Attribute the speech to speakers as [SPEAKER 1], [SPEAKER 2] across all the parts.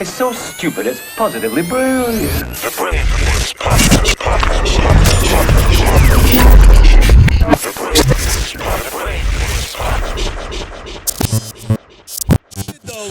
[SPEAKER 1] It's so stupid, it's positively brilliant.
[SPEAKER 2] The Brilliant Reports podcast.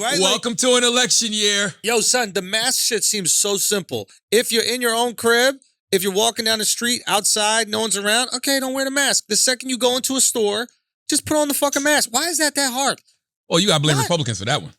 [SPEAKER 3] Right?
[SPEAKER 4] Welcome to an election year.
[SPEAKER 3] Yo, son, the mask shit seems so simple. If you're in your own crib, if you're walking down the street outside, no one's around, okay, don't wear the mask. The second you go into a store, just put on the fucking mask. Why is that hard?
[SPEAKER 4] Oh, you got to blame
[SPEAKER 3] What?
[SPEAKER 4] Republicans for that one.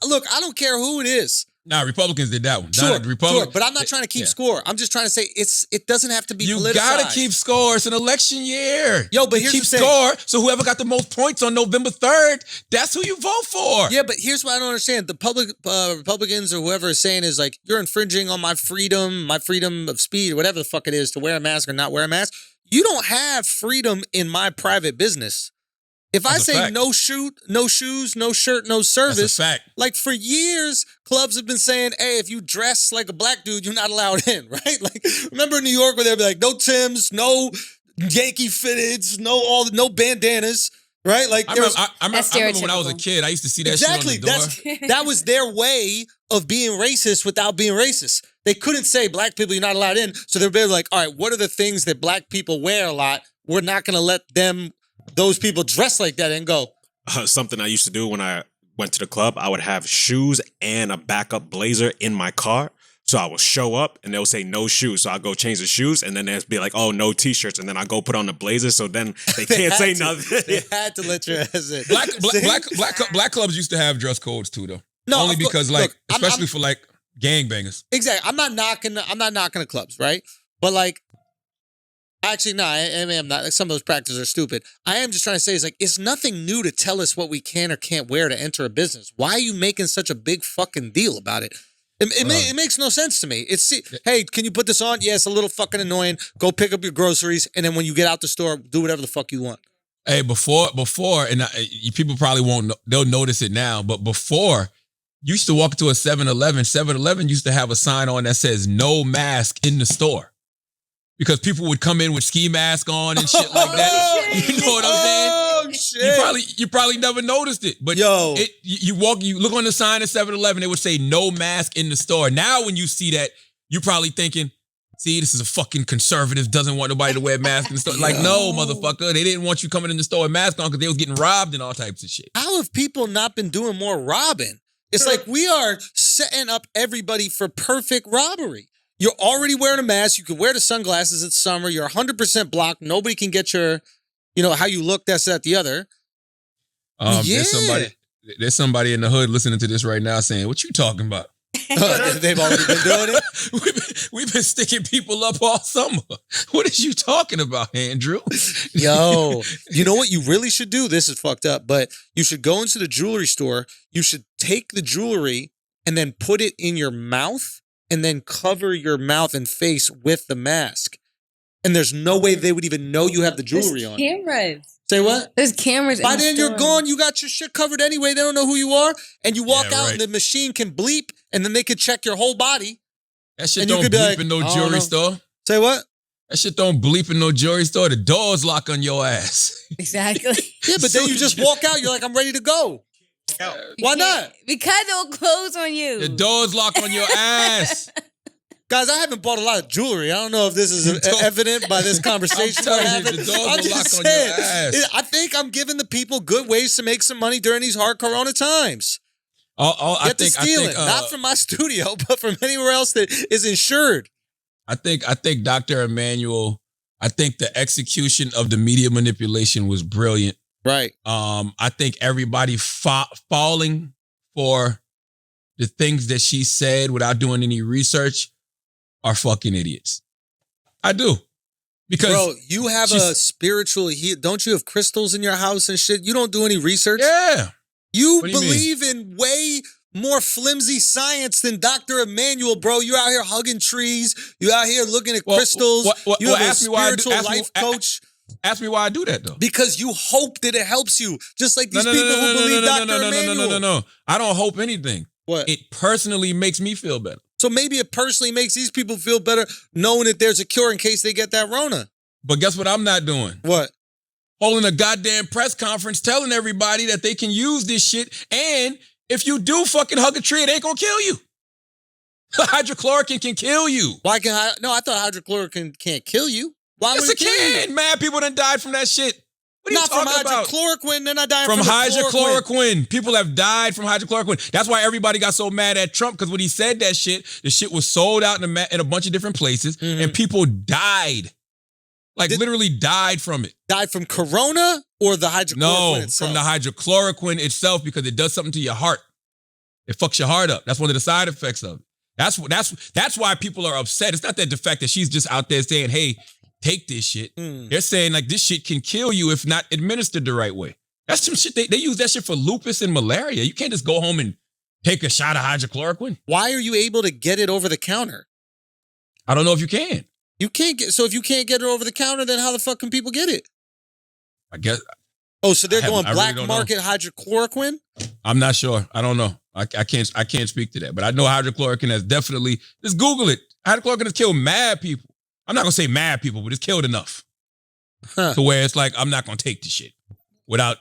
[SPEAKER 3] Look, I don't care who it is.
[SPEAKER 4] Nah, Republicans did that one.
[SPEAKER 3] Sure,
[SPEAKER 4] Republic,
[SPEAKER 3] but I'm not trying to keep score. I'm just trying to say it doesn't have to be
[SPEAKER 4] You
[SPEAKER 3] politicized.
[SPEAKER 4] got to keep score. It's an election year.
[SPEAKER 3] Yo, but
[SPEAKER 4] you
[SPEAKER 3] here's
[SPEAKER 4] keep
[SPEAKER 3] the thing.
[SPEAKER 4] score, so whoever got the most points on November 3rd, that's who you vote for.
[SPEAKER 3] Yeah, but here's what I don't understand. The Republicans or whoever is saying is like, you're infringing on my freedom of speech, or whatever the fuck it is, to wear a mask or not wear a mask. You don't have freedom in my private business. If I say no shoes, no shirt, no service,
[SPEAKER 4] That's a fact.
[SPEAKER 3] like for years, clubs have been saying, hey, if you dress like a black dude, you're not allowed in, right? Like, remember in New York where they'd be like, no Timbs, no Yankee fitteds, no bandanas, right? Like,
[SPEAKER 4] I remember when I was a kid, I used to see that shit on the door.
[SPEAKER 3] That was their way of being racist without being racist. They couldn't say black people, you're not allowed in. So they're basically like, all right, what are the things that black people wear a lot? We're not going to let those people dress like that and go.
[SPEAKER 5] Something I used to do when I went to the club, I would have shoes and a backup blazer in my car. So I will show up and they'll say no shoes. So I'll go change the shoes and then they'll be like, oh, no t-shirts. And then I go put on the blazer. So then they can't say nothing.
[SPEAKER 3] They had to let your ass in.
[SPEAKER 4] Black clubs used to have dress codes too, though.
[SPEAKER 3] No,
[SPEAKER 4] only because, like,
[SPEAKER 3] look,
[SPEAKER 4] especially for like gangbangers.
[SPEAKER 3] Exactly. I'm not knocking the clubs, right? But like, actually, no, I'm not. Like, some of those practices are stupid. I am just trying to say is like, it's nothing new to tell us what we can or can't wear to enter a business. Why are you making such a big fucking deal about it? It makes no sense to me. Hey, can you put this on? Yeah, it's a little fucking annoying. Go pick up your groceries, and then when you get out the store, do whatever the fuck you want.
[SPEAKER 4] Hey, before, and people probably won't, they'll notice it now, but before, you used to walk into a 7-Eleven. 7-Eleven used to have a sign on that says no mask in the store. Because people would come in with ski mask on and shit like that. You know what I'm saying?
[SPEAKER 3] Oh, shit.
[SPEAKER 4] You probably never noticed it. But
[SPEAKER 3] yo,
[SPEAKER 4] you look on the sign at 7-Eleven, it would say no mask in the store. Now when you see that, you're probably thinking, see, this is a fucking conservative, doesn't want nobody to wear a mask in the store. Like, no, motherfucker. They didn't want you coming in the store with mask on because they was getting robbed and all types of shit.
[SPEAKER 3] How have people not been doing more robbing? It's like we are setting up everybody for perfect robbery. You're already wearing a mask. You can wear the sunglasses. It's summer. You're 100% blocked. Nobody can get your, how you look, this, that, the other.
[SPEAKER 4] Yeah. There's somebody in the hood listening to this right now saying, what you talking about?
[SPEAKER 3] They've already been doing it?
[SPEAKER 4] We've been sticking people up all summer. What is you talking about, Andrew?
[SPEAKER 3] Yo, you know what you really should do? This is fucked up, but you should go into the jewelry store. You should take the jewelry and then put it in your mouth and then cover your mouth and face with the mask. And there's no way they would even know you have the jewelry on.
[SPEAKER 6] Cameras.
[SPEAKER 3] Say what?
[SPEAKER 6] There's cameras.
[SPEAKER 3] By then you're gone. You got your shit covered anyway. They don't know who you are. And you walk out and the machine can bleep and then they can check your whole body.
[SPEAKER 4] That shit don't bleep in no jewelry store.
[SPEAKER 3] Say what?
[SPEAKER 4] That shit don't bleep in no jewelry store. The doors lock on your ass.
[SPEAKER 6] Exactly.
[SPEAKER 3] Yeah, but then you just walk out. You're like, I'm ready to go. Why not?
[SPEAKER 6] Because it will close on you.
[SPEAKER 4] The doors lock on your ass.
[SPEAKER 3] Guys, I haven't bought a lot of jewelry. I don't know if this is evident by this conversation we're having.
[SPEAKER 4] The doors will lock on your ass.
[SPEAKER 3] I think I'm giving the people good ways to make some money during these hard Corona times. Get to stealing, not from my studio, but from anywhere else that is insured.
[SPEAKER 4] I think Dr. Emmanuel, I think the execution of the media manipulation was brilliant.
[SPEAKER 3] Right.
[SPEAKER 4] I think everybody falling for the things that she said without doing any research are fucking idiots. I do. Because
[SPEAKER 3] bro, you have a spiritual don't you have crystals in your house and shit? You don't do any research?
[SPEAKER 4] Yeah.
[SPEAKER 3] You believe in way more flimsy science than Dr. Emmanuel, bro. You out here hugging trees. You out here looking at crystals. You have a spiritual life coach.
[SPEAKER 4] Ask me why I do that, though.
[SPEAKER 3] Because you hope that it helps you. Just like these people who believe Dr. Emmanuel.
[SPEAKER 4] No. I don't hope anything.
[SPEAKER 3] What?
[SPEAKER 4] It personally makes me feel better.
[SPEAKER 3] So maybe it personally makes these people feel better knowing that there's a cure in case they get that Rona.
[SPEAKER 4] But guess what I'm not doing?
[SPEAKER 3] What?
[SPEAKER 4] Holding a goddamn press conference telling everybody that they can use this shit. And if you do fucking hug a tree, it ain't gonna kill you. Hydrochloroquine can kill you.
[SPEAKER 3] Why can I? No, I thought hydrochloroquine can't kill you. Why
[SPEAKER 4] Yes,
[SPEAKER 3] would
[SPEAKER 4] it can. Mad people done died from that shit. What are
[SPEAKER 3] Not
[SPEAKER 4] you
[SPEAKER 3] from
[SPEAKER 4] talking about?
[SPEAKER 3] hydrochloroquine, then I died
[SPEAKER 4] From
[SPEAKER 3] from the chloroquine.
[SPEAKER 4] hydrochloroquine. People have died from hydrochloroquine. That's why everybody got so mad at Trump, because when he said that shit, the shit was sold out in a bunch of different places, and people died. Like literally died from it.
[SPEAKER 3] Died from corona or the hydrochloroquine
[SPEAKER 4] No,
[SPEAKER 3] itself?
[SPEAKER 4] from the hydrochloroquine itself, because it does something to your heart. It fucks your heart up. That's one of the side effects of it. That's why people are upset. It's not that the fact that she's just out there saying, hey, take this shit. They're saying like this shit can kill you if not administered the right way. That's some shit. They use that shit for lupus and malaria. You can't just go home and take a shot of hydrochloroquine.
[SPEAKER 3] Why are you able to get it over the counter?
[SPEAKER 4] I don't know if you can.
[SPEAKER 3] You can't get. So if you can't get it over the counter, then how the fuck can people get it?
[SPEAKER 4] I guess.
[SPEAKER 3] Oh, so they're going
[SPEAKER 4] I
[SPEAKER 3] black
[SPEAKER 4] really don't
[SPEAKER 3] market hydrochloroquine?
[SPEAKER 4] I'm not sure. I don't know. I can't speak to that. But I know hydrochloroquine has definitely, just Google it. Hydrochloroquine has killed mad people. I'm not going to say mad people, but it's killed enough. To where it's like, I'm not going to take the shit without,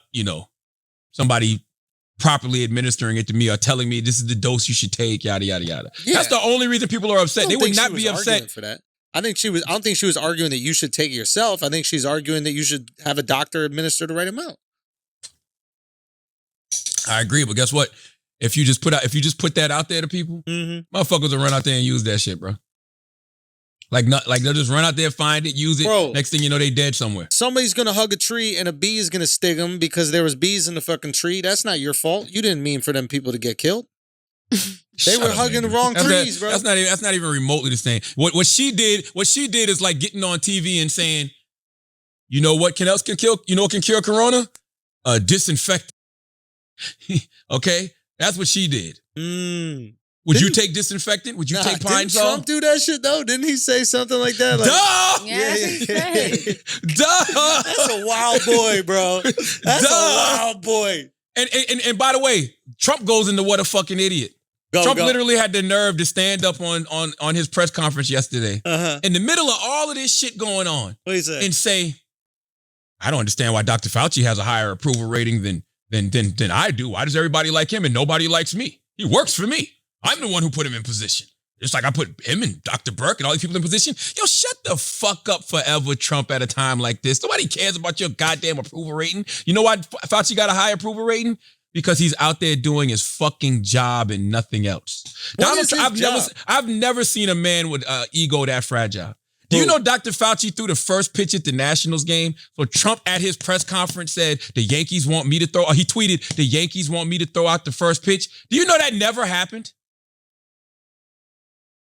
[SPEAKER 4] somebody properly administering it to me or telling me this is the dose you should take, yada, yada, yada.
[SPEAKER 3] Yeah.
[SPEAKER 4] That's the only reason people are upset. They would not be upset.
[SPEAKER 3] For that. I don't think she was arguing that you should take it yourself. I think she's arguing that you should have a doctor administer the right amount.
[SPEAKER 4] I agree, but guess what? If you just put that out there to people, motherfuckers will run out there and use that shit, bro. Like they'll just run out there, find it, use it.
[SPEAKER 3] Bro,
[SPEAKER 4] next thing you know, they dead somewhere.
[SPEAKER 3] Somebody's gonna hug a tree and a bee is gonna sting them because there was bees in the fucking tree. That's not your fault. You didn't mean for them people to get killed. They were hugging the wrong trees, bro.
[SPEAKER 4] That's not even remotely the same. What she did is like getting on TV and saying, you know what else can kill? You know what can cure corona? Disinfectant. Okay, that's what she did. Would you take disinfectant? Would you take Pine Sol?
[SPEAKER 3] Didn't Trump do that shit though? Didn't he say something like that? Like,
[SPEAKER 4] duh!
[SPEAKER 6] Yeah.
[SPEAKER 4] Duh!
[SPEAKER 3] That's a wild boy, bro. That's a wild boy.
[SPEAKER 4] And by the way, Trump goes into what a fucking idiot. Trump literally had the nerve to stand up on his press conference yesterday in the middle of all of this shit going on.
[SPEAKER 3] What he say?
[SPEAKER 4] And say, I don't understand why Dr. Fauci has a higher approval rating than I do. Why does everybody like him and nobody likes me? He works for me. I'm the one who put him in position. Just like I put him and Dr. Burke and all these people in position. Yo, shut the fuck up forever, Trump, at a time like this. Nobody cares about your goddamn approval rating. You know why Fauci got a high approval rating? Because he's out there doing his fucking job and nothing else. Donald Trump, I've never seen a man with ego that fragile. Do you know Dr. Fauci threw the first pitch at the Nationals game? So Trump at his press conference said, the Yankees want me to throw, he tweeted, the Yankees want me to throw out the first pitch. Do you know that never happened?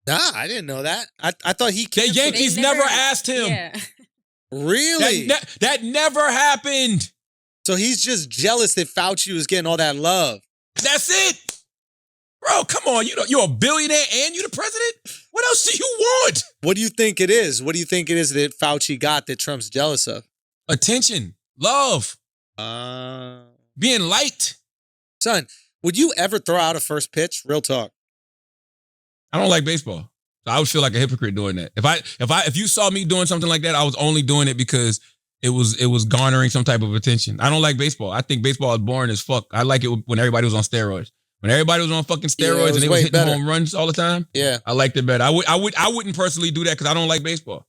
[SPEAKER 3] Nah, I didn't know that. I thought he
[SPEAKER 4] The Yankees never asked him.
[SPEAKER 6] Yeah.
[SPEAKER 3] Really?
[SPEAKER 4] That never happened.
[SPEAKER 3] So he's just jealous that Fauci was getting all that love.
[SPEAKER 4] That's it. Bro, come on. You're a billionaire and you're the president? What else do you want?
[SPEAKER 3] What do you think it is? What do you think it is that Fauci got that Trump's jealous of?
[SPEAKER 4] Attention, love, being liked.
[SPEAKER 3] Son, would you ever throw out a first pitch? Real talk.
[SPEAKER 4] I don't like baseball. So I would feel like a hypocrite doing that. If you saw me doing something like that, I was only doing it because it was garnering some type of attention. I don't like baseball. I think baseball is boring as fuck. I like it when everybody was on steroids. When everybody was on fucking steroids and they was hitting home runs all the time.
[SPEAKER 3] Yeah.
[SPEAKER 4] I liked it better. I wouldn't personally do that because I don't like baseball.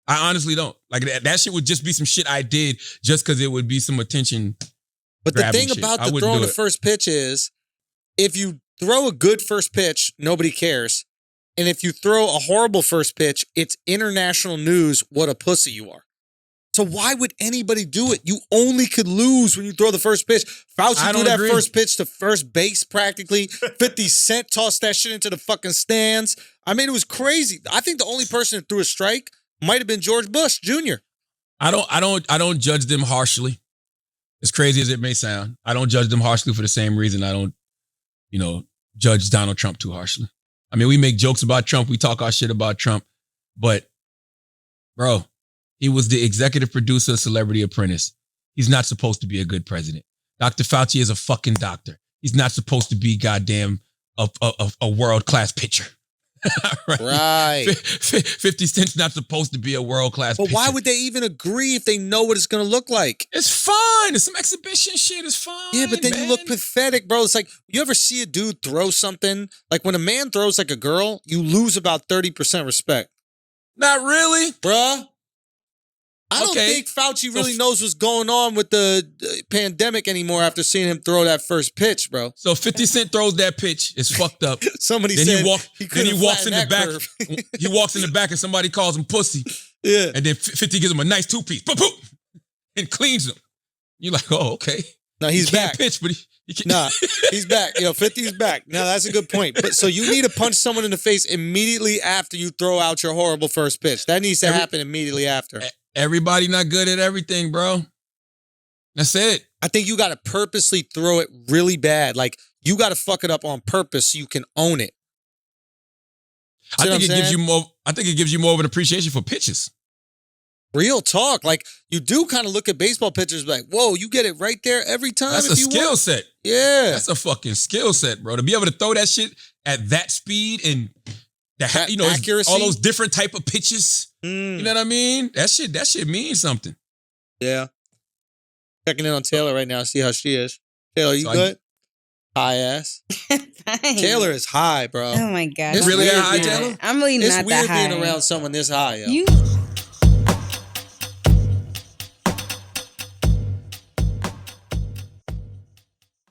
[SPEAKER 4] I honestly don't. Like that shit would just be some shit I did just because it would be some attention.
[SPEAKER 3] But the thing about the throwing the first pitch is if you throw a good first pitch, nobody cares. And if you throw a horrible first pitch, it's international news what a pussy you are. So why would anybody do it? You only could lose when you throw the first pitch. Fauci threw that first pitch to first base practically. 50 Cent tossed that shit into the fucking stands. I mean, it was crazy. I think the only person that threw a strike might have been George Bush Jr.
[SPEAKER 4] I don't judge them harshly. As crazy as it may sound, I don't judge them harshly for the same reason I don't, judge Donald Trump too harshly. I mean, we make jokes about Trump. We talk our shit about Trump. But, bro, he was the executive producer of Celebrity Apprentice. He's not supposed to be a good president. Dr. Fauci is a fucking doctor. He's not supposed to be goddamn a world-class pitcher.
[SPEAKER 3] Right.
[SPEAKER 4] 50 Cent's not supposed to be a world-class
[SPEAKER 3] But why
[SPEAKER 4] pitcher.
[SPEAKER 3] would they even agree if they know what it's going to look like?
[SPEAKER 4] It's fine. It's some exhibition shit. It's fine.
[SPEAKER 3] Yeah, but then
[SPEAKER 4] man.
[SPEAKER 3] you look pathetic, bro. It's like, you ever see a dude throw something? Like when a man throws like a girl, you lose about 30% respect.
[SPEAKER 4] Not really.
[SPEAKER 3] Bruh. I don't
[SPEAKER 4] Okay.
[SPEAKER 3] think Fauci really knows what's going on with the pandemic anymore after seeing him throw that first pitch, bro.
[SPEAKER 4] So 50 Cent throws that pitch. It's fucked up.
[SPEAKER 3] Somebody
[SPEAKER 4] Then
[SPEAKER 3] said
[SPEAKER 4] he walks in the
[SPEAKER 3] that
[SPEAKER 4] back.
[SPEAKER 3] curve.
[SPEAKER 4] He walks in the back and somebody calls him pussy.
[SPEAKER 3] Yeah.
[SPEAKER 4] And then 50 gives him a nice two-piece. Boop, boop, and cleans him. You're like, oh, okay.
[SPEAKER 3] No, he's
[SPEAKER 4] He can't
[SPEAKER 3] back.
[SPEAKER 4] pitch, but he can't.
[SPEAKER 3] Nah, he's back. 50's back. Now, that's a good point. But so you need to punch someone in the face immediately after you throw out your horrible first pitch. That needs to happen immediately after.
[SPEAKER 4] Everybody not good at everything, bro. That's it.
[SPEAKER 3] I think you got to purposely throw it really bad. Like, you got to fuck it up on purpose so you can own it.
[SPEAKER 4] I
[SPEAKER 3] See what
[SPEAKER 4] think
[SPEAKER 3] I'm
[SPEAKER 4] it gives
[SPEAKER 3] saying?
[SPEAKER 4] you more. I think it gives you more of an appreciation for pitches.
[SPEAKER 3] Real talk. Like, you do kind of look at baseball pitchers like, whoa, you get it right there every time.
[SPEAKER 4] That's
[SPEAKER 3] if
[SPEAKER 4] a
[SPEAKER 3] you
[SPEAKER 4] skill
[SPEAKER 3] want.
[SPEAKER 4] set.
[SPEAKER 3] Yeah.
[SPEAKER 4] That's a fucking skill set, bro. To be able to throw that shit at that speed and
[SPEAKER 3] That
[SPEAKER 4] it's
[SPEAKER 3] accuracy?
[SPEAKER 4] all those different type of pitches.
[SPEAKER 3] Mm,
[SPEAKER 4] You know what I mean? That shit means something.
[SPEAKER 3] yeah. Checking in on Taylor right now, see how she is. Taylor, you
[SPEAKER 4] So
[SPEAKER 3] good? High ass.
[SPEAKER 6] Fine.
[SPEAKER 3] Taylor is high, bro.
[SPEAKER 6] Oh my god.
[SPEAKER 3] It's
[SPEAKER 4] really
[SPEAKER 3] weird
[SPEAKER 4] that high,
[SPEAKER 3] being-
[SPEAKER 4] Taylor?
[SPEAKER 6] I'm really
[SPEAKER 3] It's
[SPEAKER 6] not
[SPEAKER 3] weird
[SPEAKER 6] that high.
[SPEAKER 3] being around someone this high, yo.
[SPEAKER 6] You